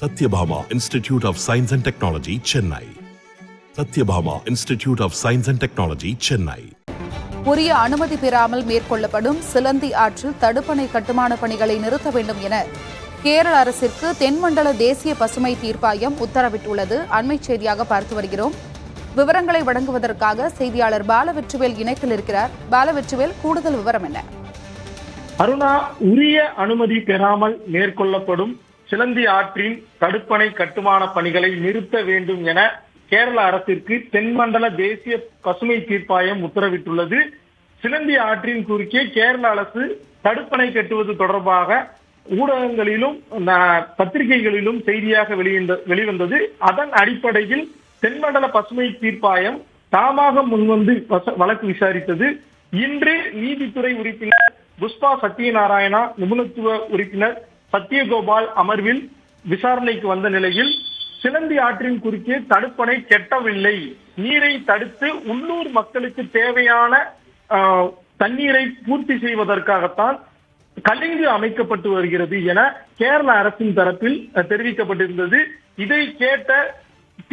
Satyabhama Institute of Science and Technology, Chennai. Satyabhama Institute of Science and Technology, Chennai. உரிய அனுமதி பெறாமல் மேற்கொள்ளப்படும் சிலந்தி ஆற்றில் தடுப்பணை கட்டுமான பணிகளை நிறுத்த வேண்டும் என கேரள அரசிற்கு தென்மண்டல தேசிய பசுமை தீர்ப்பாயம் உத்தரவிட்டுள்ளது. அண்மைச் செய்தியாக பார்த்து வருகிறோம். விவரங்களை வழங்குவதற்காக செய்தியாளர் பாலவெற்றிவேல் இணைப்பில் இருக்கிறார். பாலவெற்றிவேல், கூடுதல் விவரம் என்ன? அருணா, உரிய அனுமதி பெறாமல் மேற்கொள்ளப்படும் சிலந்தி ஆற்றின் தடுப்பணை கட்டுமான பணிகளை நிறுத்த வேண்டும் என கேரள அரசிற்கு தென்மண்டல தேசிய பசுமை தீர்ப்பாயம் உத்தரவிட்டுள்ளது. சிலந்தி ஆற்றின் குறுக்கே கேரள அரசு தடுப்பணை கட்டுவது தொடர்பாக ஊடகங்களிலும் பத்திரிகைகளிலும் செய்தியாக வெளிவந்தது. அதன் அடிப்படையில் தென்மண்டல பசுமை தீர்ப்பாயம் தாமாக முன்வந்து வழக்கு விசாரித்தது. இன்று நீதித்துறை உறுப்பினர் புஷ்பா சத்யநாராயணா, நிபுணத்துவ உறுப்பினர் சத்யகோபால் அமர்வில் விசாரணைக்கு வந்த நிலையில் சிலந்தி ஆற்றின் குறுக்கே தடுப்பணை கெட்டவில்லை, நீரை தடுத்து உள்ளூர் மக்களுக்கு தேவையான தண்ணீரை பூர்த்தி செய்வதற்காகத்தான் கலிங்கு அமைக்கப்பட்டு வருகிறது என கேரள அரசின் தரப்பில் தெரிவிக்கப்பட்டிருந்தது. இதை கேட்ட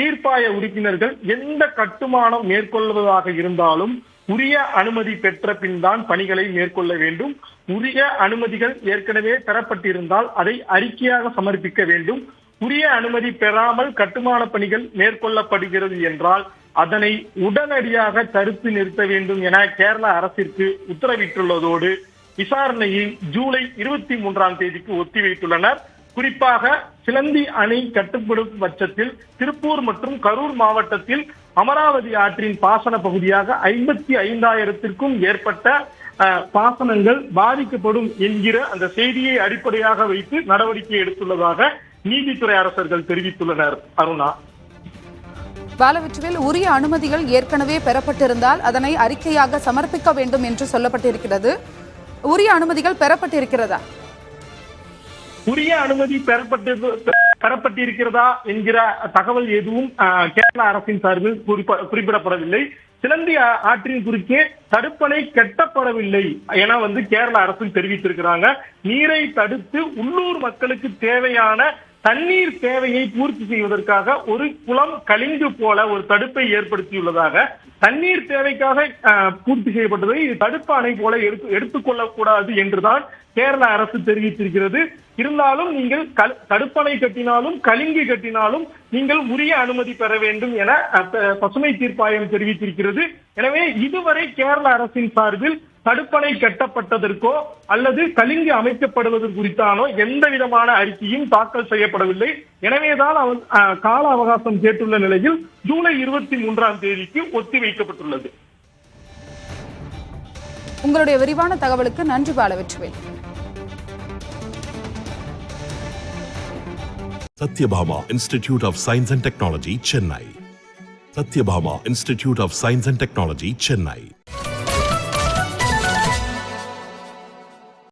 தீர்ப்பாய உறுப்பினர்கள் எந்த கட்டுமானம் மேற்கொள்வதாக இருந்தாலும் உரிய அனுமதி பெற்ற பின் தான் பணிகளை மேற்கொள்ள வேண்டும். உரிய அனுமதிகள் ஏற்கனவே பெறப்பட்டிருந்தால் அதை அறிக்கையாக சமர்ப்பிக்க வேண்டும். உரிய அனுமதி பெறாமல் கட்டுமான பணிகள் மேற்கொள்ளப்படுகிறது என்றால் அதனை உடனடியாக தடுத்து நிறுத்த வேண்டும் என கேரள அரசிற்கு உத்தரவிட்டுள்ளதோடு விசாரணையை ஜூலை 23 ஒத்திவைத்துள்ளனர். குறிப்பாக சிலந்தி அணை கட்டுப்படும் பட்சத்தில் திருப்பூர் மற்றும் கரூர் மாவட்டத்தில் அமராவதி ஆற்றின் பாசன பகுதியாக 55,000க்கும் ஏற்பட்ட பாசனங்கள் பாதிக்கப்படும் என்கிற அந்த செய்தியை அடிப்படையாக வைத்து நடவடிக்கை எடுத்துள்ளதாக நீதித்துறை அரசர்கள் தெரிவித்துள்ளனர். அருணா, பாலவெற்றிவேல், உரிய அனுமதிகள் ஏற்கனவே பெறப்பட்டிருந்தால் அதனை அறிக்கையாக சமர்ப்பிக்க வேண்டும் என்று சொல்லப்பட்டிருக்கிறது. உரிய அனுமதிகள் பெறப்பட்டிருக்கிறதா? உரிய அனுமதி பெறப்பட்டிருக்கிறதா என்கிற தகவல் எதுவும் கேரள அரசின் சார்பில் குறிப்பிடப்படவில்லை. சிலந்தி ஆற்றின் குறுக்கே தடுப்பணை கட்டப்படவில்லை என கேரள அரசு தெரிவித்திருக்கிறாங்க. நீரை தடுத்து உள்ளூர் மக்களுக்கு தேவையான தண்ணீர் தேவையை பூர்த்தி செய்வதற்காக ஒரு குளம் கலிங்கு போல ஒரு தடுப்பை ஏற்படுத்தியுள்ளதாக, தண்ணீர் தேவைக்காக பூர்த்தி செய்யப்பட்டதை தடுப்பு அணை போல எடுத்துக்கொள்ளக்கூடாது என்றுதான் கேரள அரசு தெரிவித்திருக்கிறது. இருந்தாலும் நீங்கள் தடுப்பணை கட்டினாலும் கலிங்கு கட்டினாலும் நீங்கள் உரிய அனுமதி பெற வேண்டும் என பசுமை தீர்ப்பாயம் தெரிவித்திருக்கிறது. எனவே இதுவரை கேரள அரசின் சார்பில் தடுப்பணை கட்டப்பட்டதற்கோ அல்லது கலிங்கு அமைக்கப்படுவது குறித்தானோ எந்த விதமான அறிக்கையும் தாக்கல் செய்யப்படவில்லை. எனவேதான் கால அவகாசம் கேட்டுள்ள நிலையில் ஜூலை 23 ஒத்திவைக்கப்பட்டுள்ளது. உங்களுடைய விரிவான தகவலுக்கு நன்றி Balavetrivel. Satyabhama Institute of Science and Technology, Chennai. Satyabhama Institute of Science and Technology, Chennai.